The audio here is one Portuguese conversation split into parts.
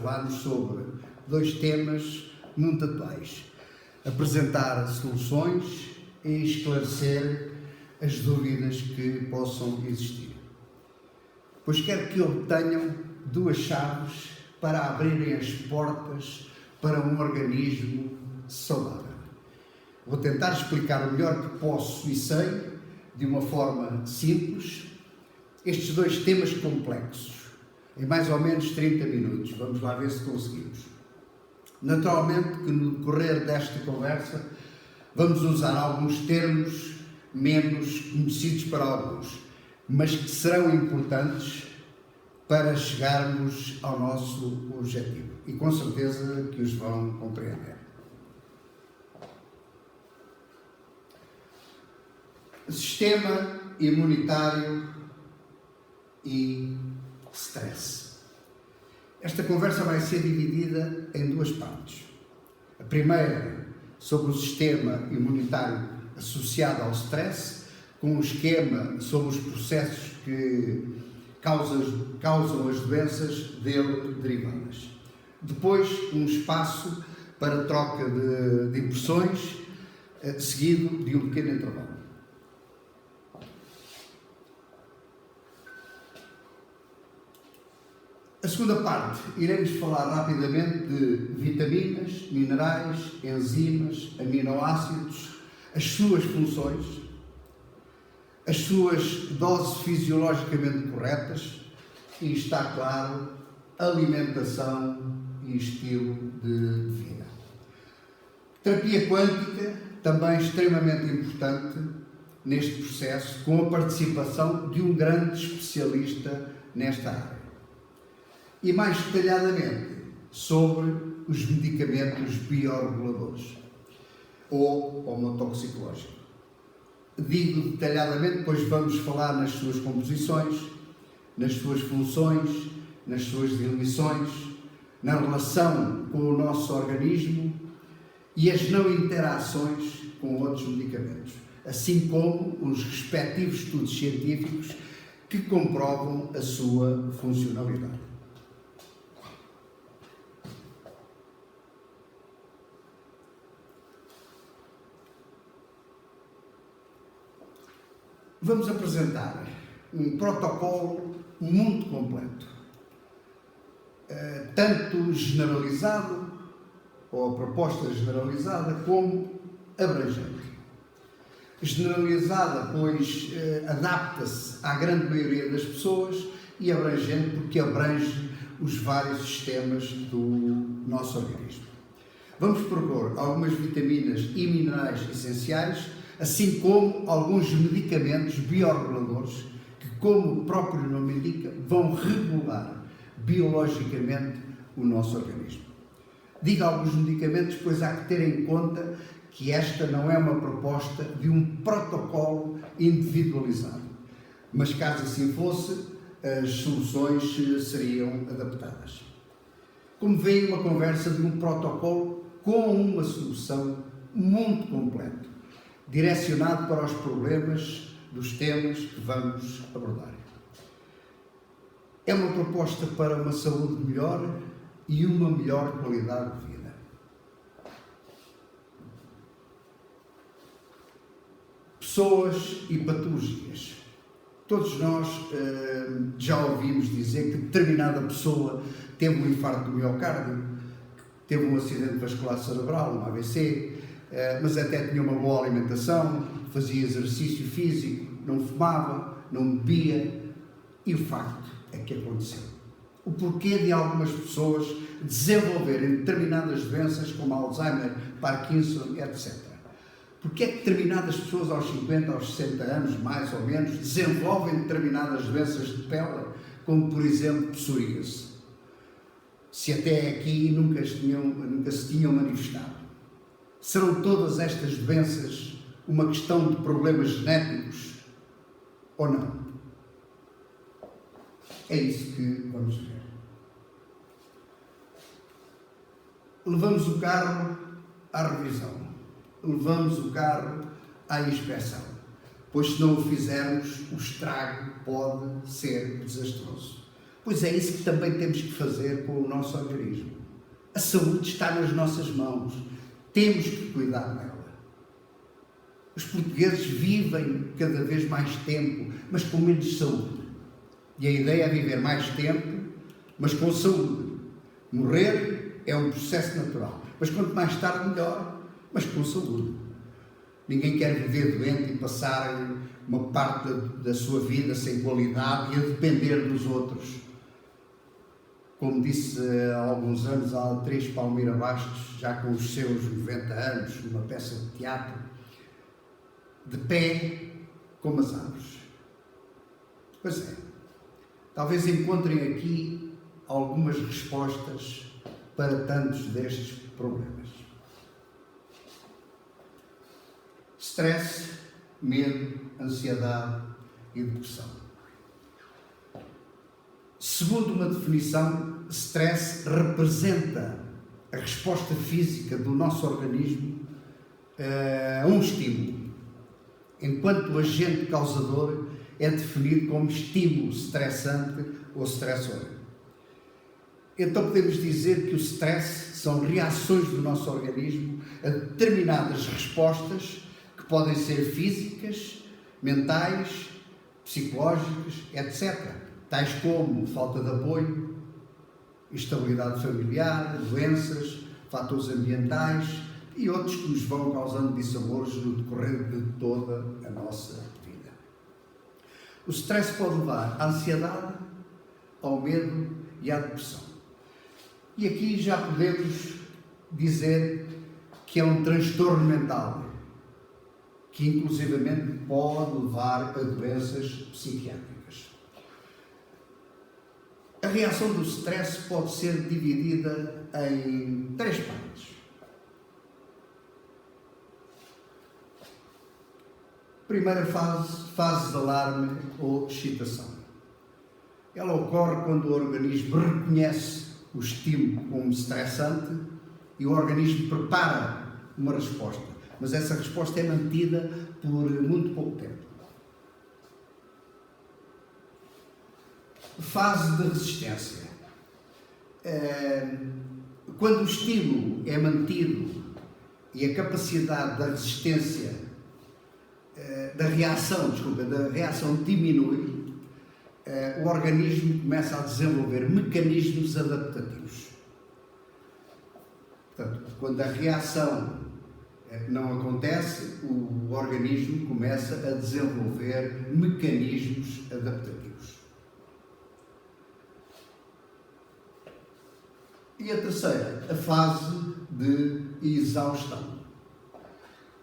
falar-nos sobre dois temas muito atuais: apresentar soluções e esclarecer as dúvidas que possam existir. Pois quero que obtenham duas chaves para abrirem as portas para um organismo saudável. Vou tentar explicar o melhor que posso e sei, de uma forma simples, estes dois temas complexos, em mais ou menos 30 minutos. Vamos lá ver se conseguimos. Naturalmente que no decorrer desta conversa vamos usar alguns termos menos conhecidos para alguns, mas que serão importantes para chegarmos ao nosso objetivo e com certeza que os vão compreender. Sistema imunitário e stress. Esta conversa vai ser dividida em duas partes. A primeira sobre o sistema imunitário associado ao stress, com um esquema sobre os processos que causam as doenças dele derivadas. Depois, um espaço para troca de impressões, seguido de um pequeno intervalo. A segunda parte, iremos falar rapidamente de vitaminas, minerais, enzimas, aminoácidos, as suas funções, as suas doses fisiologicamente corretas e, está claro, alimentação e estilo de vida. Terapia quântica, também extremamente importante neste processo, com a participação de um grande especialista nesta área. E mais detalhadamente sobre os medicamentos bioreguladores ou homotoxicológicos. Digo detalhadamente, pois vamos falar nas suas composições, nas suas funções, nas suas diluições, na relação com o nosso organismo e as não interações com outros medicamentos, assim como os respectivos estudos científicos que comprovam a sua funcionalidade. Vamos apresentar um protocolo muito completo, tanto generalizado, ou a proposta generalizada, como abrangente. Generalizada, pois adapta-se à grande maioria das pessoas, e abrangente porque abrange os vários sistemas do nosso organismo. Vamos propor algumas vitaminas e minerais essenciais, assim como alguns medicamentos bioreguladores que, como o próprio nome indica, vão regular biologicamente o nosso organismo. Digo alguns medicamentos, pois há que ter em conta que esta não é uma proposta de um protocolo individualizado, mas caso assim fosse, as soluções seriam adaptadas. Como veem, uma conversa de um protocolo com uma solução muito completa, direcionado para os problemas dos temas que vamos abordar. É uma proposta para uma saúde melhor e uma melhor qualidade de vida. Pessoas e patologias. Todos nós já ouvimos dizer que determinada pessoa teve um infarto do miocárdio, teve um acidente vascular cerebral, um AVC, mas até tinha uma boa alimentação, fazia exercício físico, não fumava, não bebia, e o facto é que aconteceu. O porquê de algumas pessoas desenvolverem determinadas doenças como Alzheimer, Parkinson, etc. Porquê é que determinadas pessoas aos 50, aos 60 anos, mais ou menos, desenvolvem determinadas doenças de pele, como por exemplo psoríase, se até aqui nunca se tinham manifestado? Serão todas estas doenças uma questão de problemas genéticos ou não? É isso que vamos ver. Levamos o carro à revisão, levamos o carro à inspeção, pois se não o fizermos, o estrago pode ser desastroso. Pois é isso que também temos que fazer com o nosso organismo. A saúde está nas nossas mãos. Temos que cuidar dela. Os portugueses vivem cada vez mais tempo, mas com menos saúde. E a ideia é viver mais tempo, mas com saúde. Morrer é um processo natural. Mas quanto mais tarde, melhor, mas com saúde. Ninguém quer viver doente e passar uma parte da sua vida sem qualidade e a depender dos outros. Como disse há alguns anos a atriz Palmira Bastos, já com os seus 90 anos, numa peça de teatro, de pé como as aves. Pois é, talvez encontrem aqui algumas respostas para tantos destes problemas. Stress, medo, ansiedade e depressão. Segundo uma definição, stress representa a resposta física do nosso organismo a um estímulo, enquanto o agente causador é definido como estímulo estressante ou estressor. Então podemos dizer que o stress são reações do nosso organismo a determinadas respostas que podem ser físicas, mentais, psicológicas, etc. Tais como falta de apoio, instabilidade familiar, doenças, fatores ambientais e outros que nos vão causando dissabores no decorrer de toda a nossa vida. O stress pode levar à ansiedade, ao medo e à depressão. E aqui já podemos dizer que é um transtorno mental, que inclusivamente pode levar a doenças psiquiátricas. A reação do stress pode ser dividida em 3 partes. Primeira fase de alarme ou excitação. Ela ocorre quando o organismo reconhece o estímulo como estressante e o organismo prepara uma resposta, mas essa resposta é mantida por muito pouco tempo. Fase de resistência. Quando o estímulo é mantido e a capacidade da resistência, da reação diminui, o organismo começa a desenvolver mecanismos adaptativos. Portanto, quando a reação não acontece, o organismo começa a desenvolver mecanismos adaptativos. E a terceira, a fase de exaustão.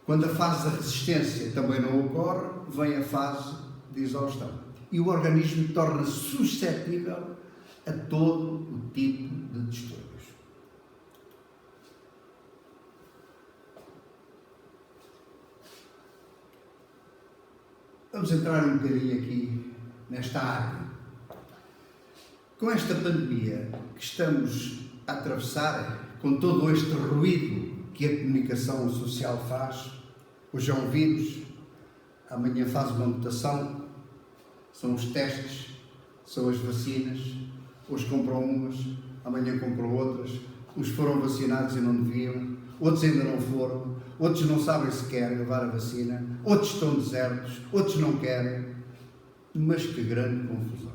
Quando a fase da resistência também não ocorre, vem a fase de exaustão. E o organismo torna-se suscetível a todo o tipo de distúrbios. Vamos entrar um bocadinho aqui nesta área. Com esta pandemia que estamos a atravessar, com todo este ruído que a comunicação social faz, hoje é um vírus, amanhã faz uma mutação, são os testes, são as vacinas, hoje compram umas, amanhã compram outras, uns foram vacinados e não deviam, outros ainda não foram, outros não sabem se querem levar a vacina, outros estão desertos, outros não querem, mas que grande confusão.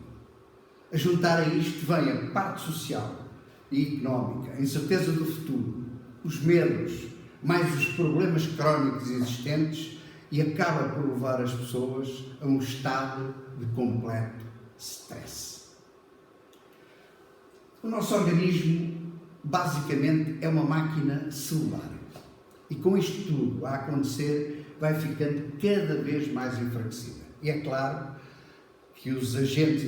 A juntar a isto vem a parte social e económica, a incerteza do futuro, os medos, mais os problemas crónicos existentes e acaba por levar as pessoas a um estado de completo stress. O nosso organismo, basicamente, é uma máquina celular e com isto tudo a acontecer vai ficando cada vez mais enfraquecida. E é claro que os agentes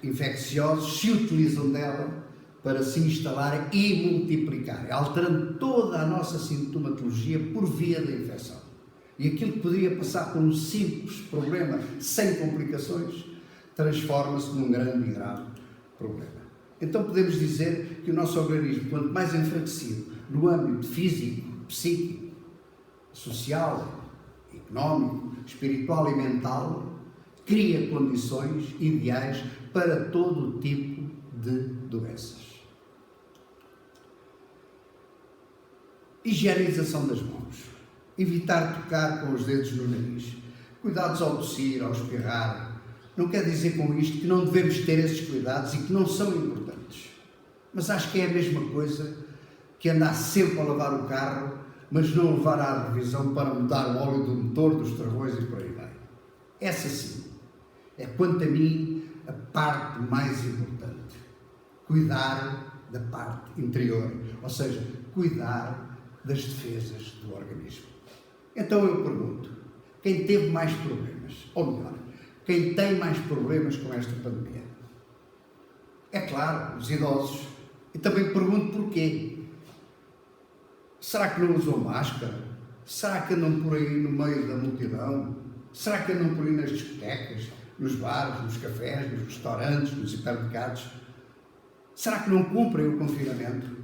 infecciosos se utilizam dela para se instalar e multiplicar, alterando toda a nossa sintomatologia por via da infecção. E aquilo que poderia passar por um simples problema sem complicações, transforma-se num grande e grave problema. Então podemos dizer que o nosso organismo, quanto mais enfraquecido no âmbito físico, psíquico, social, económico, espiritual e mental, cria condições ideais para todo o tipo de doenças. Higienização das mãos. Evitar tocar com os dedos no nariz. Cuidados ao tossir, ao espirrar. Não quer dizer com isto que não devemos ter esses cuidados e que não são importantes. Mas acho que é a mesma coisa que andar sempre a lavar o carro, mas não levar à revisão para mudar o óleo do motor, dos travões e por aí vai. Essa sim é, quanto a mim, a parte mais importante. Cuidar da parte interior, ou seja, cuidar das defesas do organismo. Então eu pergunto, quem teve mais problemas, ou melhor, quem tem mais problemas com esta pandemia? É claro, os idosos. E também pergunto porquê. Será que não usam máscara? Será que andam por aí no meio da multidão? Será que andam por aí nas discotecas, nos bares, nos cafés, nos restaurantes, nos hipermercados? Será que não cumprem o confinamento?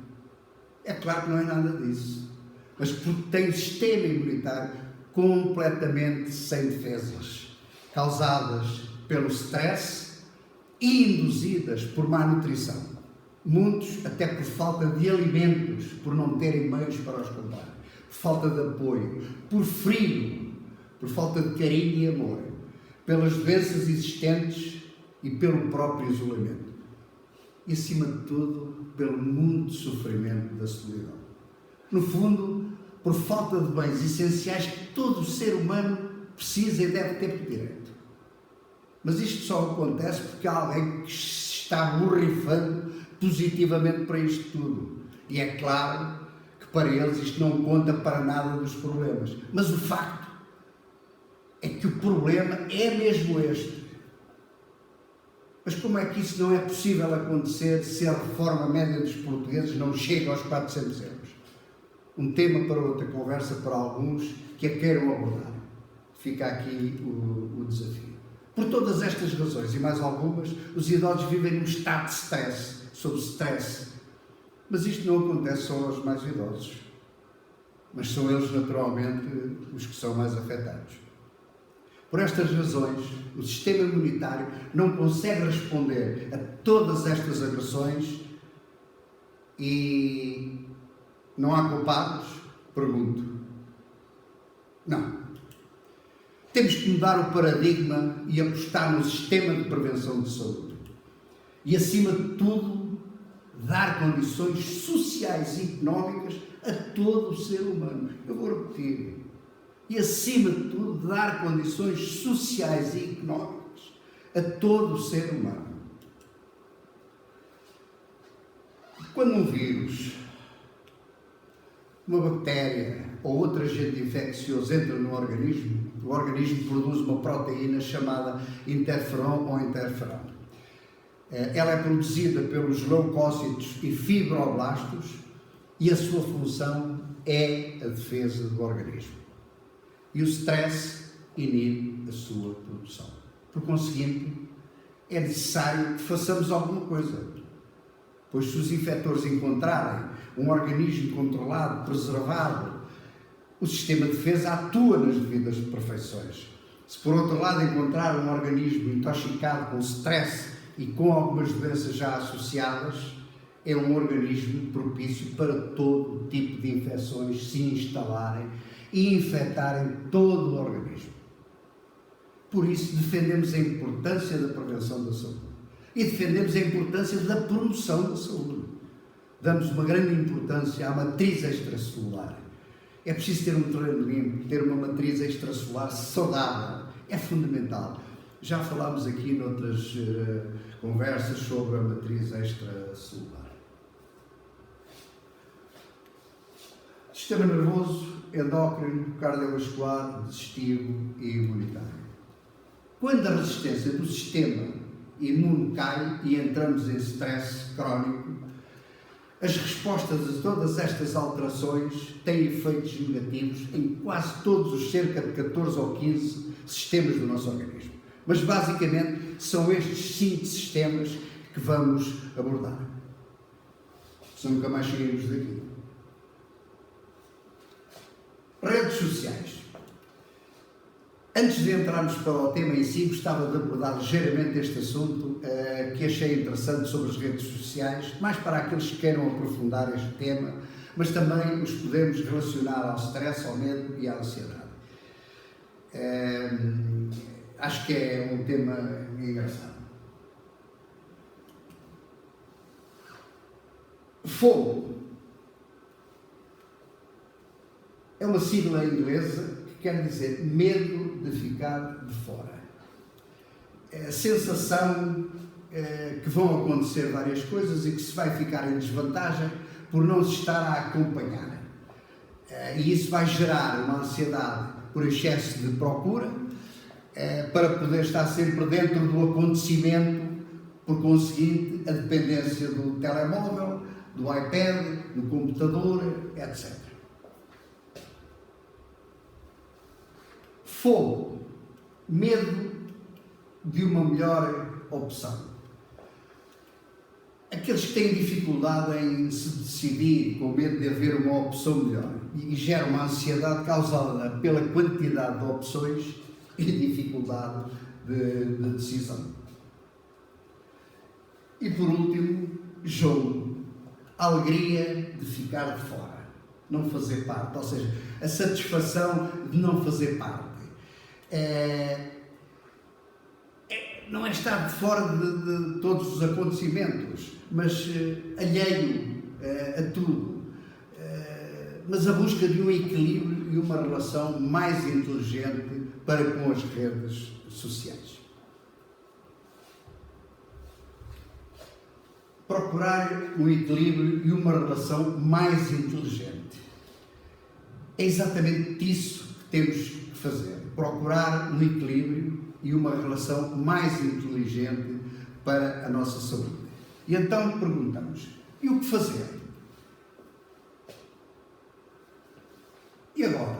É claro que não é nada disso. Mas porque têm o sistema imunitário completamente sem defesas, causadas pelo stress e induzidas por má nutrição. Muitos até por falta de alimentos, por não terem meios para os comprar, por falta de apoio, por frio, por falta de carinho e amor, pelas doenças existentes e pelo próprio isolamento. E, acima de tudo, pelo muito sofrimento da solidão. No fundo, por falta de bens essenciais que todo ser humano precisa e deve ter por direito. Mas isto só acontece porque há alguém que se está borrifando positivamente para isto tudo. E é claro que para eles isto não conta para nada dos problemas. Mas o facto é que o problema é mesmo este. Mas como é que isso não é possível acontecer se a reforma média dos portugueses não chega aos 400 euros? Um tema para outra conversa para alguns que a queiram abordar. Fica aqui o desafio. Por todas estas razões e mais algumas, os idosos vivem num estado de stress, sob stress. Mas isto não acontece só aos mais idosos. Mas são eles, naturalmente, os que são mais afetados. Por estas razões, o sistema imunitário não consegue responder a todas estas agressões e não há culpados? Pergunto. Não. Temos que mudar o paradigma e apostar no sistema de prevenção de saúde. E, acima de tudo, dar condições sociais e económicas a todo o ser humano. Eu vou repetir. E, acima de tudo, dar condições sociais e económicas a todo o ser humano. Quando um vírus, uma bactéria ou outro agente infeccioso entra no organismo, o organismo produz uma proteína chamada interferon ou interferão. Ela é produzida pelos leucócitos e fibroblastos e a sua função é a defesa do organismo. E o stress inibe a sua produção. Por conseguinte, é necessário que façamos alguma coisa. Pois se os infectores encontrarem um organismo controlado, preservado, o sistema de defesa atua nas devidas perfeições. Se por outro lado encontrar um organismo intoxicado com stress e com algumas doenças já associadas, é um organismo propício para todo tipo de infecções se instalarem e infectarem todo o organismo. Por isso defendemos a importância da prevenção da saúde e defendemos a importância da promoção da saúde. Damos uma grande importância à matriz extracelular. É preciso ter um terreno limpo, ter uma matriz extracelular saudável. É fundamental. Já falámos aqui noutras conversas sobre a matriz extracelular. Sistema nervoso, endócrino, cardiovascular, digestivo e imunitário. Quando a resistência do sistema imune cai e entramos em stress crónico, as respostas a todas estas alterações têm efeitos negativos em quase todos os cerca de 14 ou 15 sistemas do nosso organismo. Mas basicamente são estes 5 sistemas que vamos abordar. Se nunca mais saímos daqui. Redes sociais. A Antes de entrarmos para o tema em si, gostava de abordar ligeiramente este assunto que achei interessante sobre as redes sociais, mais para aqueles que queiram aprofundar este tema, mas também os podemos relacionar ao stress, ao medo e à ansiedade. Acho que é um tema engraçado. Fogo é uma sigla inglesa que quer dizer medo de ficar de fora. É a sensação que vão acontecer várias coisas e que se vai ficar em desvantagem por não se estar a acompanhar. E isso vai gerar uma ansiedade por excesso de procura, para poder estar sempre dentro do acontecimento, por conseguinte, a dependência do telemóvel, do iPad, do computador, etc. Fogo, medo de uma melhor opção. Aqueles que têm dificuldade em se decidir, com medo de haver uma opção melhor, e gera uma ansiedade causada pela quantidade de opções e dificuldade de decisão. E por último, jogo, a alegria de ficar de fora, não fazer parte, ou seja, a satisfação de não fazer parte. Não é estar de fora de todos os acontecimentos, mas alheio a tudo. Mas a busca de um equilíbrio e uma relação mais inteligente para com as redes sociais. Procurar um equilíbrio e uma relação mais inteligente. É exatamente isso que temos que fazer. Procurar um equilíbrio e uma relação mais inteligente para a nossa saúde. E então perguntamos, e o que fazer? E agora?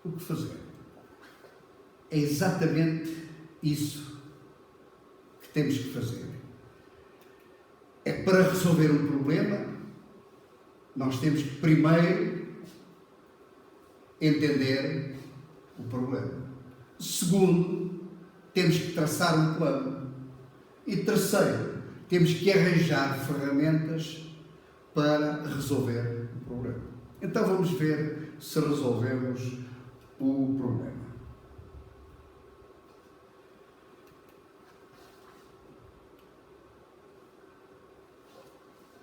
O que fazer? É exatamente isso que temos que fazer. É para resolver um problema, nós temos que primeiro entender o problema. Segundo, temos que traçar um plano. E terceiro, temos que arranjar ferramentas para resolver o problema. Então vamos ver se resolvemos o problema.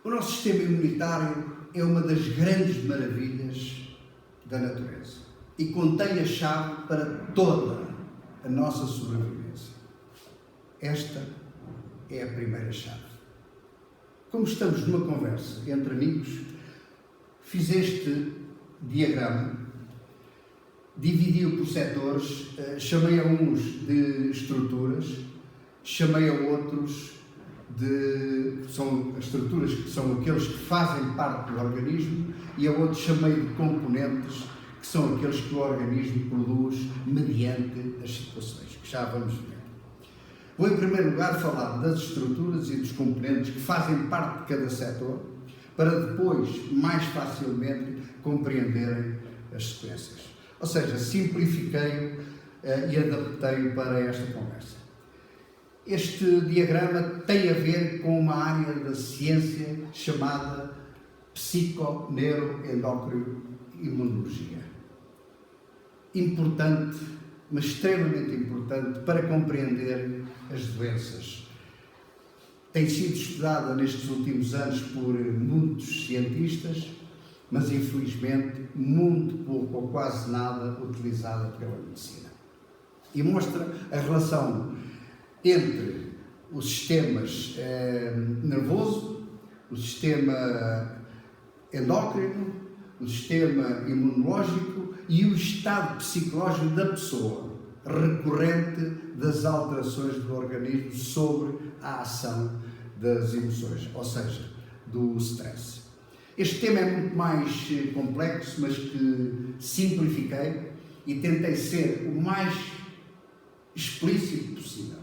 O nosso sistema imunitário é uma das grandes maravilhas da natureza e contém a chave para toda a nossa sobrevivência. Esta é a primeira chave. Como estamos numa conversa entre amigos, fiz este diagrama, dividi-o por setores, chamei a uns de estruturas, chamei a outros são as estruturas que são aqueles que fazem parte do organismo, e a outros chamei de componentes, que são aqueles que o organismo produz mediante as situações, que já vamos ver. Vou em primeiro lugar falar das estruturas e dos componentes que fazem parte de cada setor, para depois, mais facilmente, compreenderem as sequências. Ou seja, simplifiquei-o e adaptei-o para esta conversa. Este diagrama tem a ver com uma área da ciência chamada psiconeuroendocrinologia. Importante, mas extremamente importante para compreender as doenças. Tem sido estudada nestes últimos anos por muitos cientistas, mas infelizmente muito pouco ou quase nada utilizada pela medicina. E mostra a relação entre os sistemas nervoso, o sistema endócrino, o sistema imunológico e o estado psicológico da pessoa, recorrente das alterações do organismo sobre a ação das emoções, ou seja, do stress. Este tema é muito mais complexo, mas que simplifiquei e tentei ser o mais explícito possível,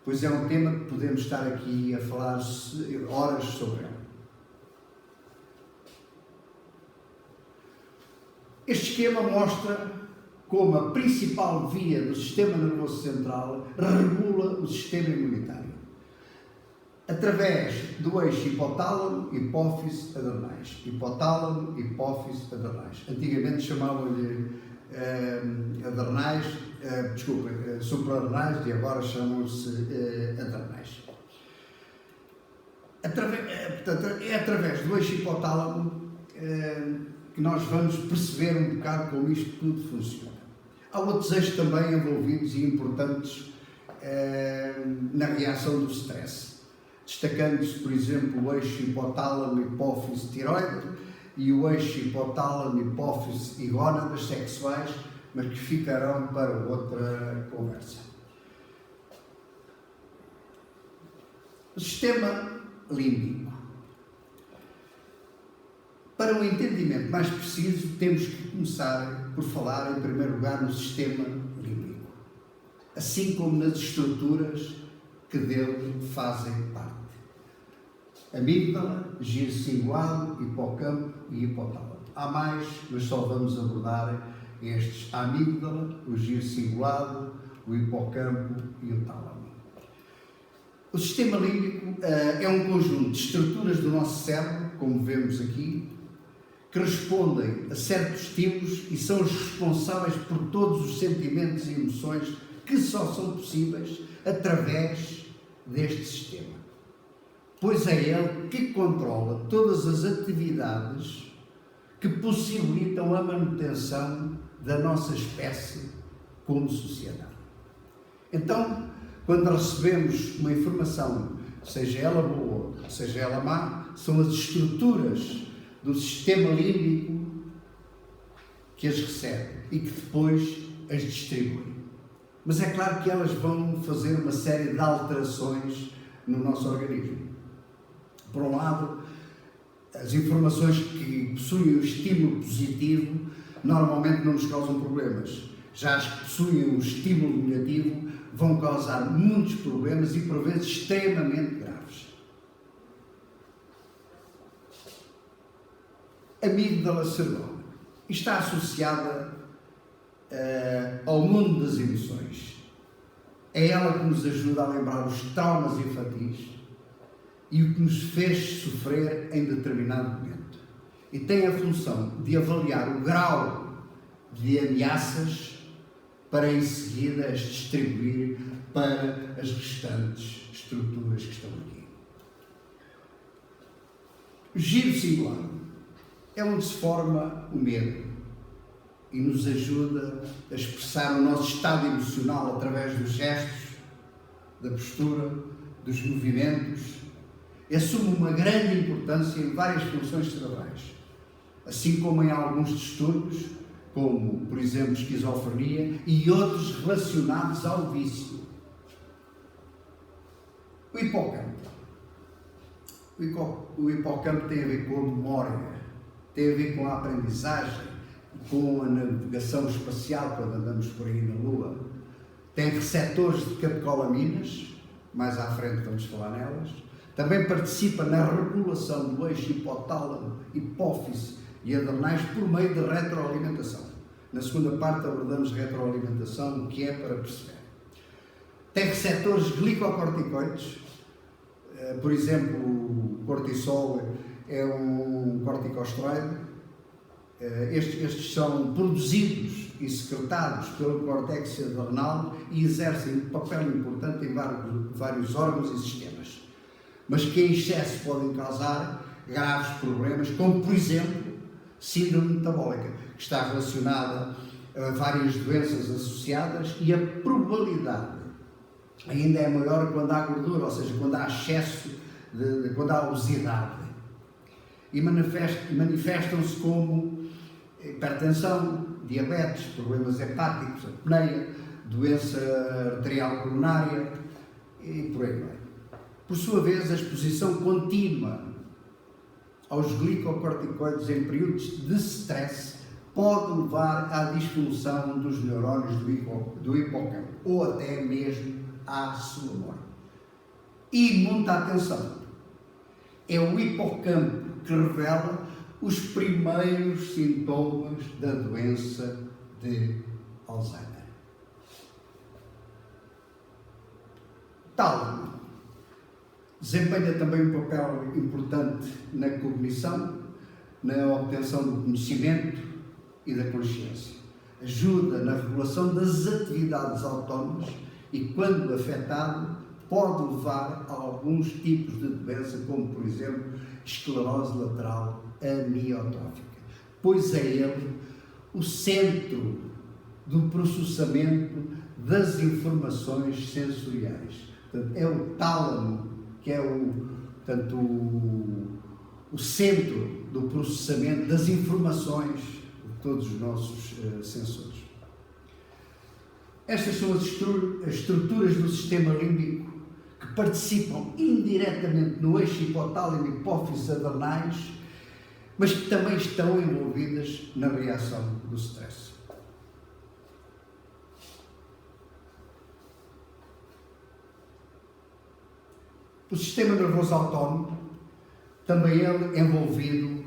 pois é um tema que podemos estar aqui a falar horas sobre ele. Este esquema mostra como a principal via do sistema nervoso central, regula o sistema imunitário, através do eixo hipotálamo, hipófise, adrenais. Hipotálamo, hipófise, adrenais. Antigamente chamavam-lhe suprarrenais, e agora chamam-se adrenais. Portanto, é através do eixo hipotálamo que nós vamos perceber um bocado como isto tudo funciona. Há outros eixos também envolvidos e importantes na reação do stress, destacando-se, por exemplo, o eixo hipotálamo, hipófise, tiroide e o eixo hipotálamo, hipófise e gónadas sexuais, mas que ficarão para outra conversa. O sistema límbico. Para um entendimento mais preciso, temos que começar por falar, em primeiro lugar, no sistema límbico, assim como nas estruturas que dele fazem parte. Amígdala, giro cingulado, hipocampo e hipotálamo. Há mais, mas só vamos abordar estes: a amígdala, o giro cingulado, o hipocampo e o tálamo. O sistema límbico é um conjunto de estruturas do nosso cérebro, como vemos aqui, que respondem a certos estímulos e são os responsáveis por todos os sentimentos e emoções que só são possíveis através deste sistema. Pois é ele que controla todas as atividades que possibilitam a manutenção da nossa espécie como sociedade. Então, quando recebemos uma informação, seja ela boa, seja ela má, são as estruturas do sistema límbico que as recebe e que depois as distribui. Mas é claro que elas vão fazer uma série de alterações no nosso organismo. Por um lado, as informações que possuem o estímulo positivo normalmente não nos causam problemas. Já as que possuem um estímulo negativo vão causar muitos problemas e, por vezes, extremamente graves. Amígdala cerebral está associada ao mundo das emoções. É ela que nos ajuda a lembrar os traumas infantis e o que nos fez sofrer em determinado momento. E tem a função de avaliar o grau de ameaças para em seguida as distribuir para as restantes estruturas que estão aqui. O giro cingulado é onde se forma o medo e nos ajuda a expressar o nosso estado emocional através dos gestos, da postura, dos movimentos. Assume uma grande importância em várias funções cerebrais, assim como em alguns distúrbios, como, por exemplo, esquizofrenia e outros relacionados ao vício. O hipocampo. O hipocampo tem a ver com a memória, tem a ver com a aprendizagem, com a navegação espacial quando andamos por aí na Lua. Tem receptores de catecolaminas, mais à frente vamos falar nelas. Também participa na regulação do eixo hipotálamo, hipófise e adrenais por meio de retroalimentação. Na segunda parte abordamos retroalimentação, o que é para perceber. Tem receptores glicocorticoides, por exemplo, o cortisol é um corticosteroide. Estes são produzidos e secretados pelo córtex adrenal e exercem um papel importante em vários órgãos e sistemas, mas que em excesso podem causar graves problemas, como por exemplo síndrome metabólica, que está relacionada a várias doenças associadas, e a probabilidade ainda é maior quando há gordura, ou seja, quando há excesso, quando há obesidade. E manifestam-se como hipertensão, diabetes, problemas hepáticos, apneia, doença arterial coronária e por aí vai. Por sua vez, a exposição contínua aos glicocorticoides em períodos de stress pode levar à disfunção dos neurónios do hipocampo ou até mesmo à sua morte. E muita atenção, é o hipocampo que revela os primeiros sintomas da doença de Alzheimer. Tálamo desempenha também um papel importante na cognição, na obtenção do conhecimento e da consciência. Ajuda na regulação das atividades autónomas e, quando afetado, pode levar a alguns tipos de doença, como, por exemplo, esclerose lateral amiotrófica, pois é ele o centro do processamento das informações sensoriais. Portanto, é o tálamo que é o centro do processamento das informações de todos os nossos sensores. Estas são as estruturas do sistema límbico que participam indiretamente no eixo hipotálamo e hipófise adrenais, mas que também estão envolvidas na reação do stress. O sistema nervoso autónomo, também ele envolvido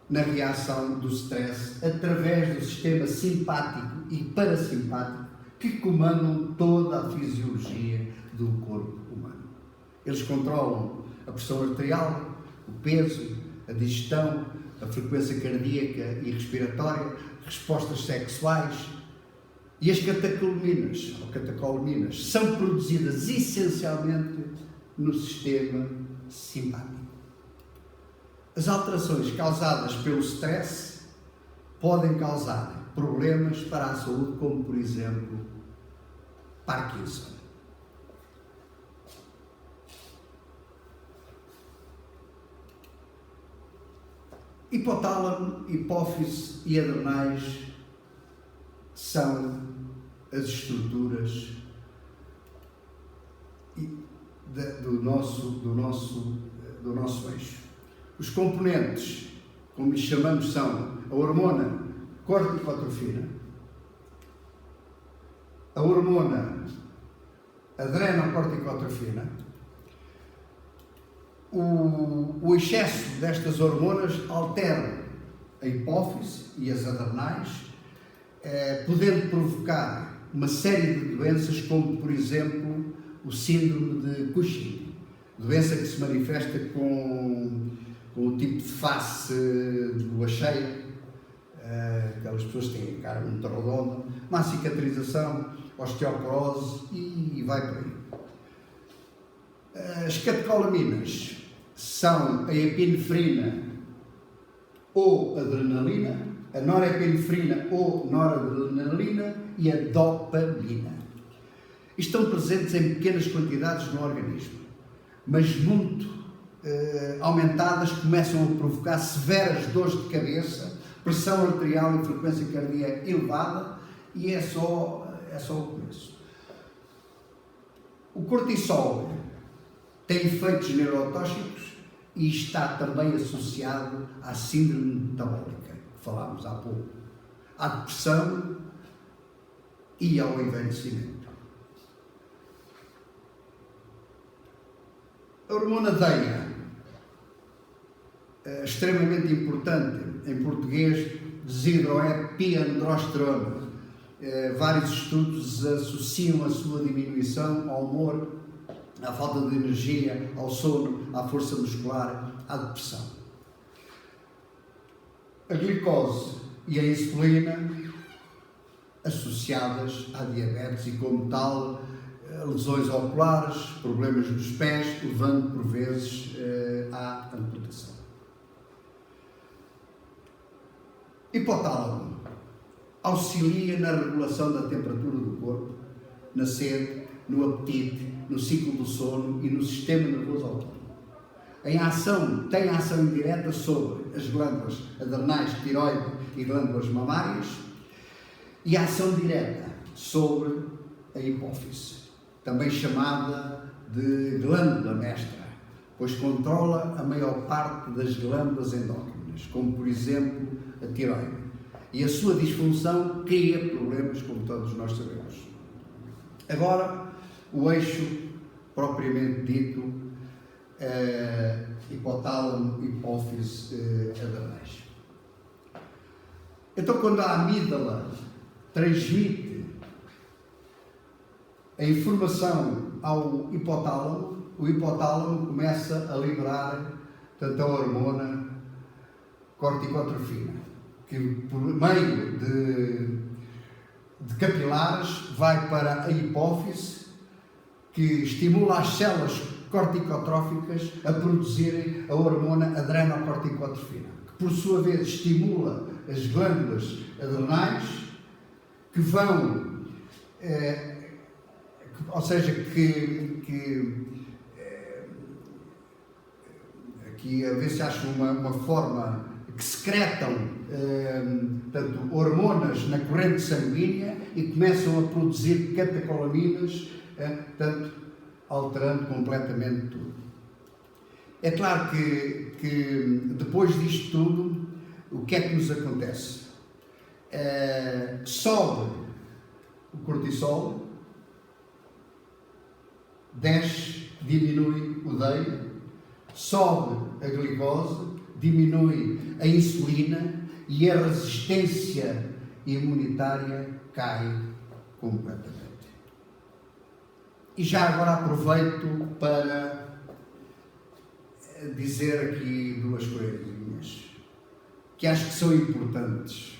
na reação do stress através do sistema simpático e parasimpático que comandam toda a fisiologia do corpo humano. Eles controlam a pressão arterial, o peso, a digestão, a frequência cardíaca e respiratória, respostas sexuais, e as catecolaminas, ou catecolaminas, são produzidas essencialmente no sistema simpático. As alterações causadas pelo stress podem causar problemas para a saúde, como, por exemplo, Parkinson. Hipotálamo, hipófise e adrenais são as estruturas do nosso eixo. Os componentes, como lhes chamamos, são a hormona corticotrofina, a hormona adrenocorticotrofina. O excesso destas hormonas altera a hipófise e as adrenais, podendo provocar uma série de doenças, como, por exemplo, o síndrome de Cushing, doença que se manifesta com o tipo de face de lua cheia, aquelas pessoas que têm a cara muito redonda, má cicatrização, osteoporose e vai por aí. As catecolaminas são a epinefrina ou adrenalina, a norepinefrina ou noradrenalina e a dopamina. Estão presentes em pequenas quantidades no organismo, mas muito aumentadas começam a provocar severas dores de cabeça, pressão arterial e frequência cardíaca elevada, e é só o começo. O cortisol tem efeitos neurotóxicos e está também associado à síndrome metabólica, que falámos há pouco, à depressão e ao envelhecimento. A hormona DEIA, extremamente importante, em português, desidroepiandrosterona. Vários estudos associam a sua diminuição ao humor, à falta de energia, ao sono, à força muscular, à depressão. A glicose e a insulina, associadas à diabetes e, como tal, lesões oculares, problemas nos pés, levando por vezes à amputação. Hipotálamo auxilia na regulação da temperatura do corpo, na sede, no apetite, no ciclo do sono e no sistema nervoso autónomo. Tem ação indireta sobre as glândulas adrenais, tireoide e glândulas mamárias, e ação direta sobre a hipófise, também chamada de glândula mestra, pois controla a maior parte das glândulas endócrinas, como, por exemplo, a tireoide. E a sua disfunção cria problemas, como todos nós sabemos. Agora, o eixo propriamente dito, hipotálamo, hipófise, adrenais. Então, quando a amígdala transmite a informação ao hipotálamo, o hipotálamo começa a liberar, portanto, a hormona corticotrofina, que por meio de capilares vai para a hipófise, que estimula as células corticotróficas a produzirem a hormona adrenocorticotrofina, que por sua vez estimula as glândulas adrenais, que vão, ou seja, aqui a ver se acho uma forma que secretam portanto, hormonas na corrente sanguínea e começam a produzir catecolaminas, portanto, alterando completamente tudo. É claro que depois disto tudo, o que é que nos acontece? Sobe o cortisol, desce, diminui o DEI, sobe a glicose, diminui a insulina e a resistência imunitária cai completamente. E já agora aproveito para dizer aqui duas coisinhas que acho que são importantes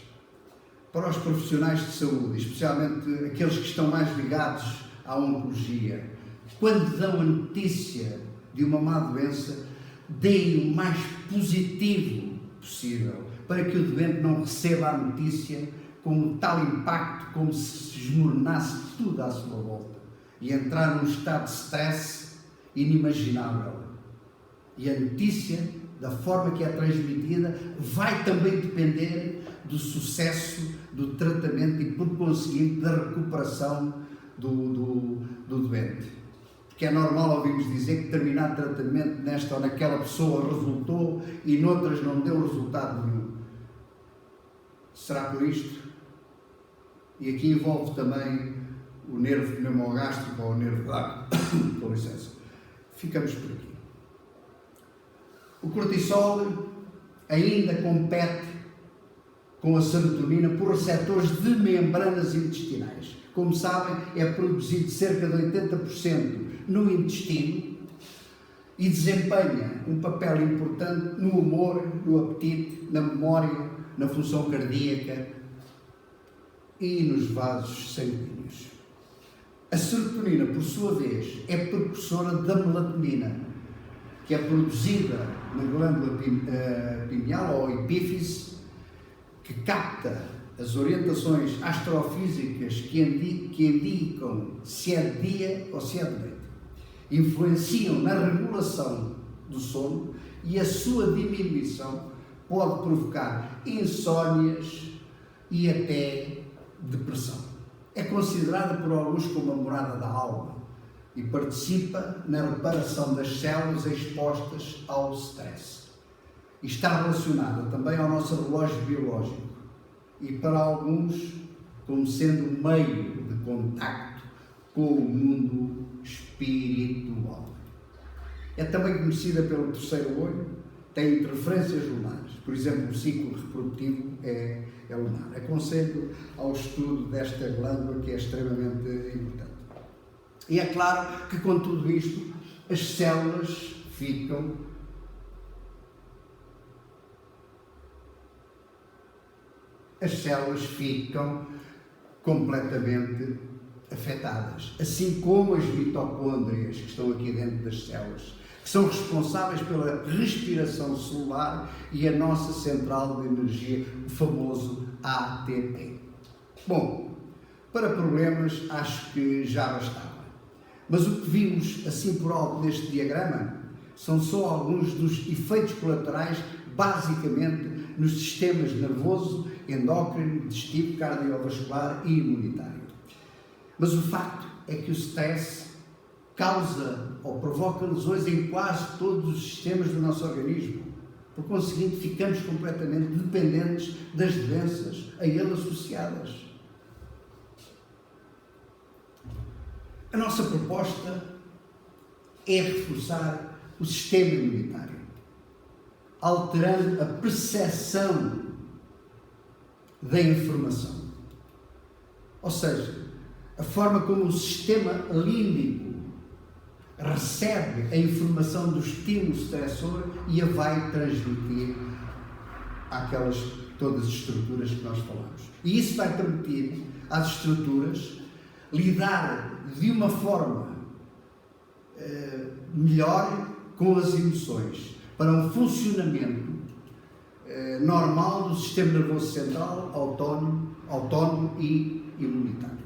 para os profissionais de saúde, especialmente aqueles que estão mais ligados à oncologia. Quando dão a notícia de uma má doença, deem o mais positivo possível, para que o doente não receba a notícia com tal impacto, como se esmornasse tudo à sua volta e entrar num estado de stress inimaginável. E a notícia, da forma que é transmitida, vai também depender do sucesso do tratamento e, por conseguinte, da recuperação do doente. Porque é normal ouvirmos dizer que determinado tratamento nesta ou naquela pessoa resultou e noutras não deu resultado nenhum. Será por isto? E aqui envolve também o nervo pneumogástrico ou o nervo vago. Com licença. Ficamos por aqui. O cortisol ainda compete com a serotonina por receptores de membranas intestinais. Como sabem, é produzido cerca de 80% no intestino e desempenha um papel importante no humor, no apetite, na memória, na função cardíaca e nos vasos sanguíneos. A serotonina, por sua vez, é precursora da melatonina, que é produzida na glândula pineal ou epífise, que capta as orientações astrofísicas que indicam se é de dia ou se é de noite. Influenciam na regulação do sono e a sua diminuição pode provocar insónias e até depressão. É considerada por alguns como a morada da alma e participa na reparação das células expostas ao stress. E está relacionada também ao nosso relógio biológico e para alguns como sendo um meio de contacto com o mundo espiritual. É também conhecida pelo terceiro olho, tem interferências lunares, por exemplo, o ciclo reprodutivo é lunar. Aconselho ao estudo desta glândula, que é extremamente importante. E é claro que com tudo isto as células ficam completamente afetadas, assim como as mitocôndrias que estão aqui dentro das células, que são responsáveis pela respiração celular e a nossa central de energia, o famoso ATP. Bom, para problemas acho que já bastava. Mas o que vimos assim por alto neste diagrama são só alguns dos efeitos colaterais, basicamente nos sistemas nervoso, endócrino, digestivo, cardiovascular e imunitário. Mas o facto é que o stress causa ou provoca lesões em quase todos os sistemas do nosso organismo. Por conseguinte, ficamos completamente dependentes das doenças a ele associadas. A nossa proposta é reforçar o sistema imunitário, alterando a percepção da informação. Ou seja, a forma como o sistema límbico recebe a informação do estímulo estressor e a vai transmitir àquelas todas as estruturas que nós falamos. E isso vai permitir às estruturas lidar de uma forma melhor com as emoções, para um funcionamento normal do sistema nervoso central, autónomo e imunitário.